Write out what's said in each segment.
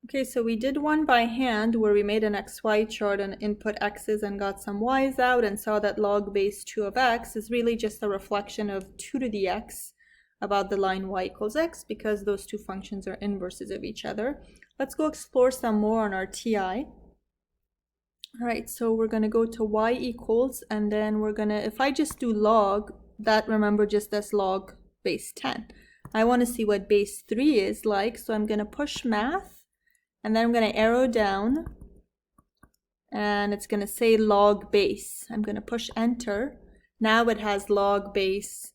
Okay, so we did one by hand where we made an xy chart and input x's and got some y's out and saw that log base 2 of x is really just a reflection of 2 to the x about the line y equals x because those two functions are inverses of each other. Let's go explore some more on our TI. Alright, so we're going to go to y equals and then we're going to, if I just do log, that remember just as log base 10. I want to see what base 3 is like, so I'm going to push math. And then I'm going to arrow down and it's going to say log base. I'm going to push enter. Now it has log base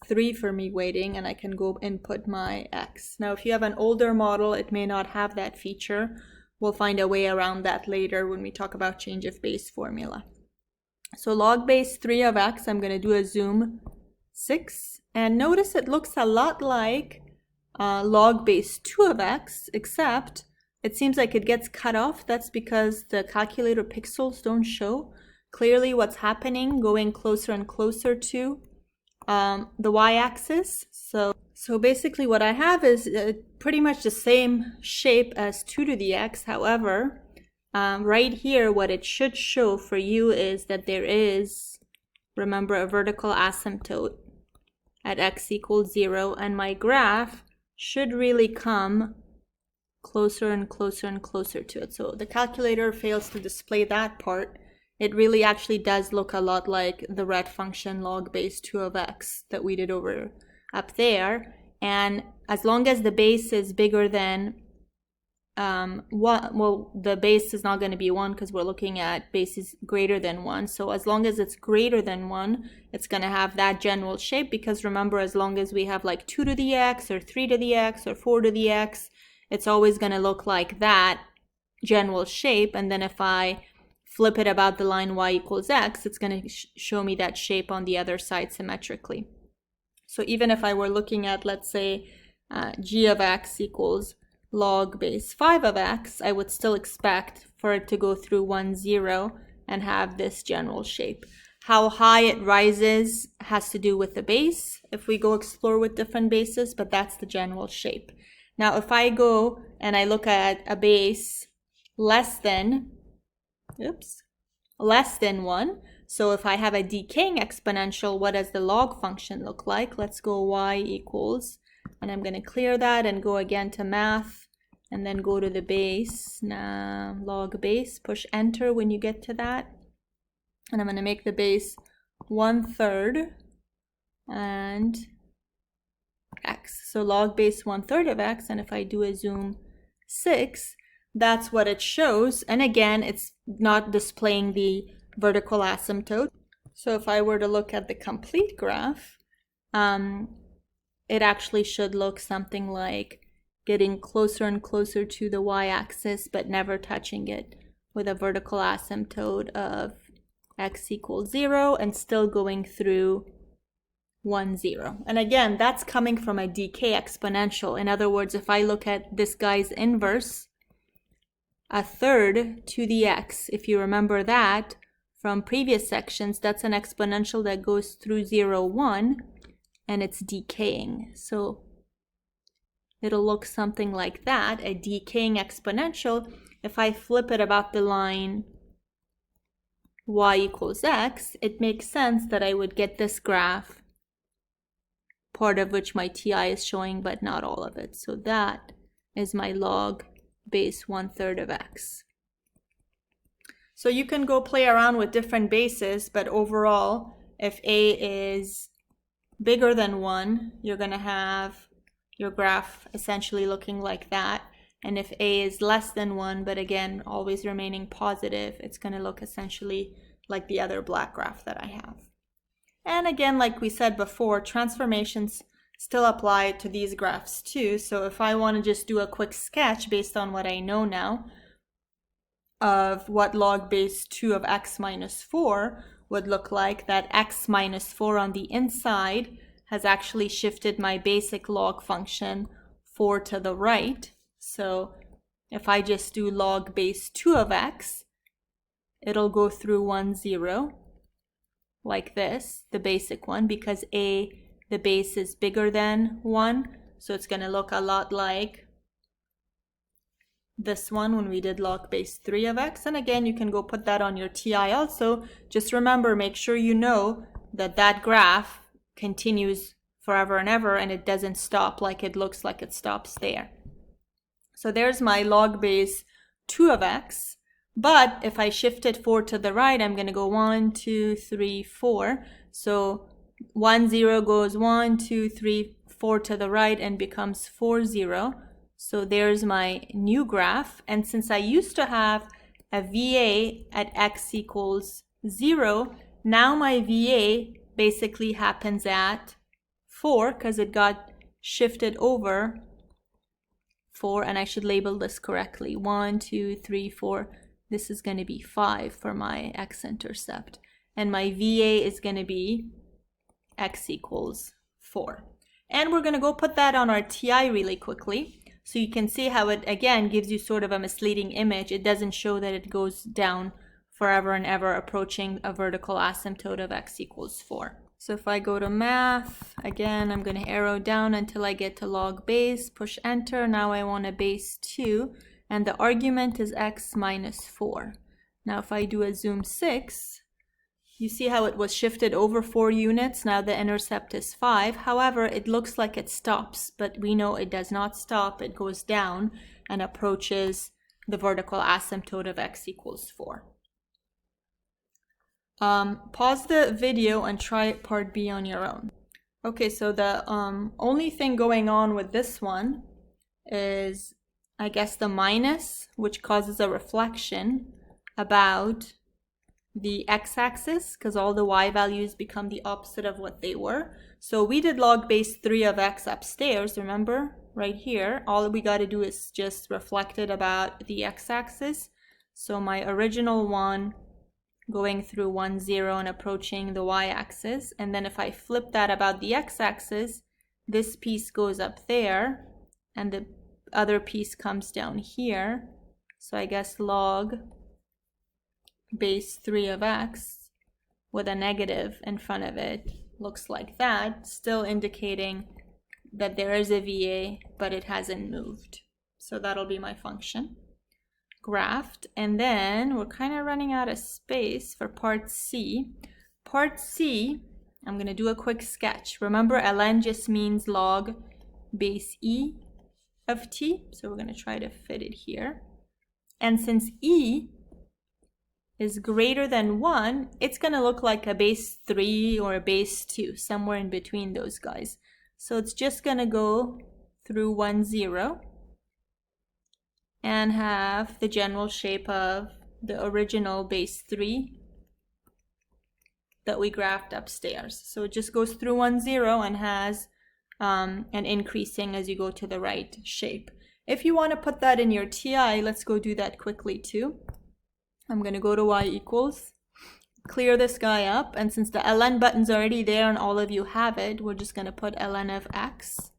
3 for me waiting and I can go input my x. Now if you have an older model, it may not have that feature. We'll find a way around that later when we talk about change of base formula. So log base 3 of x, I'm going to do a zoom 6. And notice it looks a lot like log base 2 of x, except it seems like it gets cut off. That's because the calculator pixels don't show clearly what's happening, going closer and closer to the y-axis. So basically what I have is pretty much the same shape as 2 to the x. However, right here, what it should show for you is that there is, remember, a vertical asymptote at x equals 0, and my graph should really come closer and closer and closer to it. So the calculator fails to display that part. It really actually does look a lot like the red function log base 2 of x that we did over up there. And as long as the base is bigger than the base is not going to be 1 because we're looking at bases greater than 1. So as long as it's greater than 1, it's going to have that general shape, because remember, as long as we have like 2 to the x or 3 to the x or 4 to the x, it's always going to look like that general shape. And then if I flip it about the line y equals x, it's going to show me that shape on the other side symmetrically. So even if I were looking at, let's say, g of x equals log base 5 of x, I would still expect for it to go through 1, 0 and have this general shape. How high it rises has to do with the base if we go explore with different bases, but that's the general shape. Now, if I go and I look at a base less than 1, so if I have a decaying exponential, what does the log function look like? Let's go y equals, and I'm going to clear that and go again to math, and then go to the base, now log base, push enter when you get to that, and I'm going to make the base 1/3 and x. So log base 1/3 of x, and if I do a zoom 6, that's what it shows. And again, it's not displaying the vertical asymptote. So if I were to look at the complete graph, it actually should look something like getting closer and closer to the y-axis, but never touching it, with a vertical asymptote of x equals 0 and still going through 1, 0. And again, that's coming from a decay exponential. In other words, if I look at this guy's inverse, 1/3 to the x, if you remember that from previous sections, that's an exponential that goes through 0, 1, and it's decaying. So it'll look something like that, a decaying exponential. If I flip it about the line y equals x, it makes sense that I would get this graph, part of which my TI is showing, but not all of it. So that is my log base 1/3 of x. So you can go play around with different bases, but overall, if a is bigger than 1, you're going to have your graph essentially looking like that. And if a is less than 1, but again, always remaining positive, it's going to look essentially like the other black graph that I have. And again, like we said before, transformations still apply to these graphs too. So if I want to just do a quick sketch based on what I know now of what log base 2 of x minus 4 would look like, that x minus 4 on the inside has actually shifted my basic log function 4 to the right. So if I just do log base 2 of x, it'll go through 1, 0 like this, the basic one, because the base is bigger than 1, so it's going to look a lot like this one when we did log base 3 of x. And again, you can go put that on your TI also. Just remember, make sure you know that that graph continues forever and ever and it doesn't stop like it looks like it stops there. So there's my log base 2 of x. But if I shift it 4 to the right, I'm going to go 1, 2, 3, 4. So 1, 0 goes 1, 2, 3, 4 to the right and becomes 4, 0. So there's my new graph. And since I used to have a VA at x equals 0, now my VA basically happens at 4 because it got shifted over 4. And I should label this correctly. 1, 2, 3, 4. This is going to be 5 for my x-intercept. And my VA is going to be x equals 4. And we're going to go put that on our TI really quickly. So you can see how it, again, gives you sort of a misleading image. It doesn't show that it goes down forever and ever, approaching a vertical asymptote of x equals 4. So if I go to math, again, I'm going to arrow down until I get to log base, push enter. Now I want a base 2. And the argument is x minus 4. Now if I do a zoom 6, you see how it was shifted over 4 units. Now the intercept is 5. However, it looks like it stops, but we know it does not stop. It goes down and approaches the vertical asymptote of x equals 4. Pause the video and try part B on your own. Okay, so the only thing going on with this one is, I guess, the minus, which causes a reflection about the x-axis because all the y values become the opposite of what they were. So we did log base 3 of x upstairs, remember, right here. All we got to do is just reflect it about the x-axis. So my original one going through 1, 0 and approaching the y-axis. And then if I flip that about the x-axis, this piece goes up there and the other piece comes down here. So I guess log base 3 of x with a negative in front of it looks like that, still indicating that there is a VA, but it hasn't moved. So that'll be my function. Graphed. And then we're kind of running out of space for part C. Part C, I'm going to do a quick sketch. Remember, ln just means log base e of t, so we're going to try to fit it here. And since e is greater than 1, it's going to look like a base 3 or a base 2, somewhere in between those guys. So it's just going to go through 1, 0 and have the general shape of the original base 3 that we graphed upstairs. So it just goes through 1, 0 and has an increasing as you go to the right shape. If you want to put that in your TI, let's go do that quickly too. I'm going to go to y equals, clear this guy up, and since the ln button's already there and all of you have it, we're just going to put ln of x,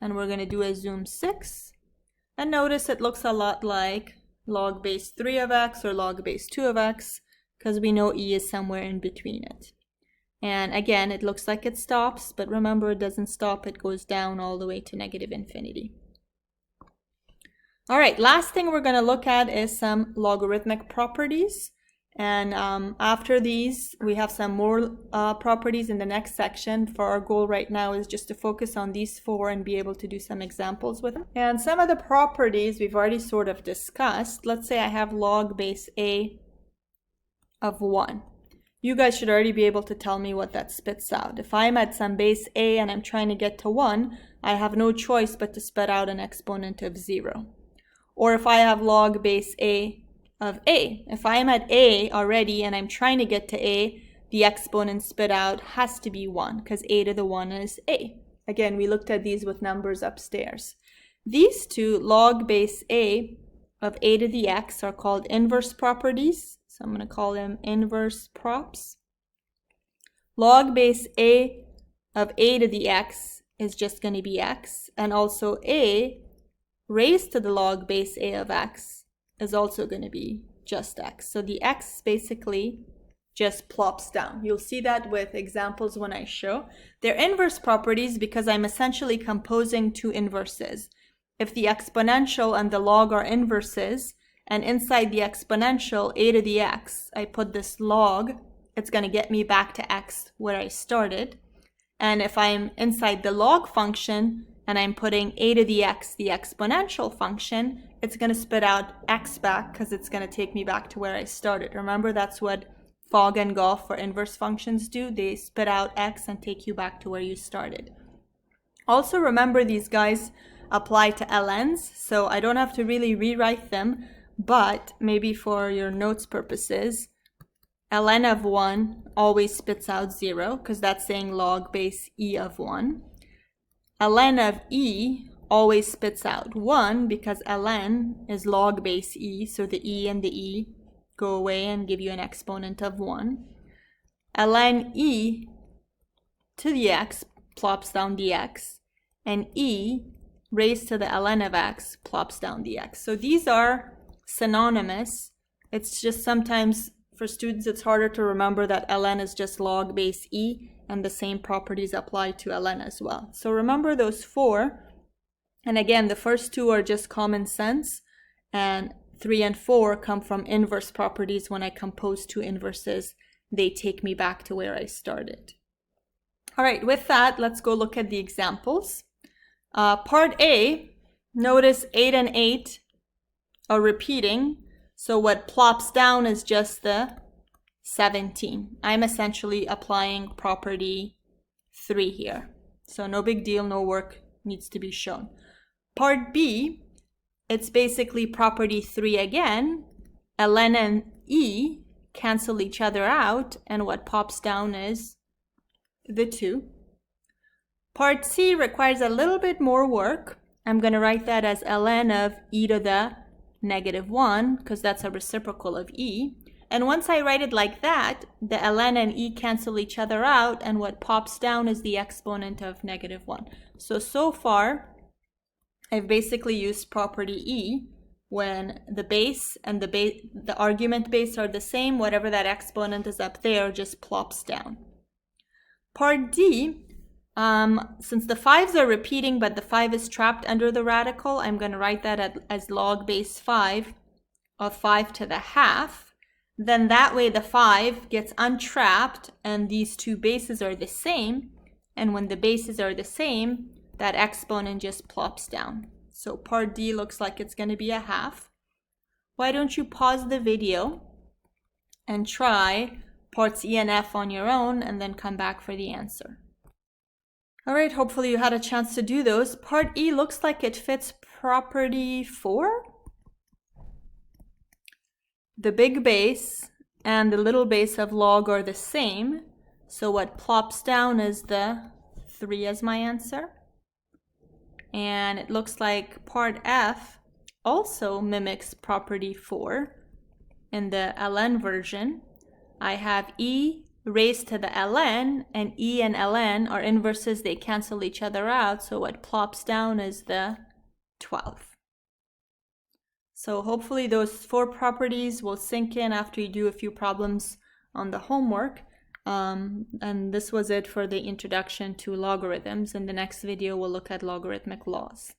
and we're going to do a zoom 6, and notice it looks a lot like log base 3 of x or log base 2 of x, because we know e is somewhere in between it. And again, it looks like it stops, but remember, it doesn't stop. It goes down all the way to negative infinity. All right, last thing we're going to look at is some logarithmic properties. And after these, we have some more properties in the next section. For our goal right now is just to focus on these 4 and be able to do some examples with them. And some of the properties we've already sort of discussed. Let's say I have log base a of 1. You guys should already be able to tell me what that spits out. If I'm at some base a and I'm trying to get to 1, I have no choice but to spit out an exponent of 0. Or if I have log base a of a, if I'm at a already and I'm trying to get to a, the exponent spit out has to be 1 because a to the 1 is a. Again, we looked at these with numbers upstairs. These two, log base a of a to the x, are called inverse properties. So I'm going to call them inverse props. Log base a of a to the x is just going to be x, and also a raised to the log base a of x is also going to be just x. So the x basically just plops down. You'll see that with examples when I show. They're inverse properties because I'm essentially composing two inverses. if the exponential and the log are inverses, and inside the exponential, a to the x, I put this log, it's going to get me back to x where I started. And if I'm inside the log function and I'm putting a to the x, the exponential function, it's going to spit out x back because it's going to take me back to where I started. Remember, that's what fog and golf for inverse functions do. They spit out x and take you back to where you started. Also remember, these guys apply to ln's, so I don't have to really rewrite them, but maybe for your notes purposes, ln of 1 always spits out 0 because that's saying log base e of 1. ln of e always spits out 1 because ln is log base e, so the e and the e go away and give you an exponent of 1. ln e to the x plops down the x, and e raised to the ln of x plops down the x. So these are synonymous. It's just sometimes for students it's harder to remember that ln is just log base e, and the same properties apply to ln as well. So remember those 4, and again the first 2 are just common sense, and 3 and 4 come from inverse properties. When I compose 2 inverses, they take me back to where I started. All right, with that, let's go look at the examples. Part A, notice 8 and 8 are repeating, so what plops down is just the 17. I'm essentially applying property 3 here. So no big deal, no work needs to be shown. Part B, it's basically property 3 again. ln and e cancel each other out, and what pops down is the 2. Part C requires a little bit more work. I'm going to write that as ln of e to the -1 because that's a reciprocal of e. And once I write it like that, the ln and e cancel each other out, and what pops down is the exponent of -1. So far, I've basically used property e. When the base and the argument base are the same, whatever that exponent is up there just plops down. Part D, since the 5s are repeating but the 5 is trapped under the radical, I'm going to write that as log base 5 of 5 to the half. Then that way the 5 gets untrapped and these 2 bases are the same. And when the bases are the same, that exponent just plops down. So part D looks like it's going to be a half. Why don't you pause the video and try parts E and F on your own and then come back for the answer. All right, hopefully you had a chance to do those. Part E looks like it fits property 4. The big base and the little base of log are the same. So what plops down is the 3 as my answer. And it looks like part F also mimics property 4. In the ln version, I have e raised to the ln, and e and ln are inverses. They cancel each other out, so what plops down is the 12. So hopefully those 4 properties will sink in after you do a few problems on the homework. And this was it for the introduction to logarithms. In the next video, we'll look at logarithmic laws.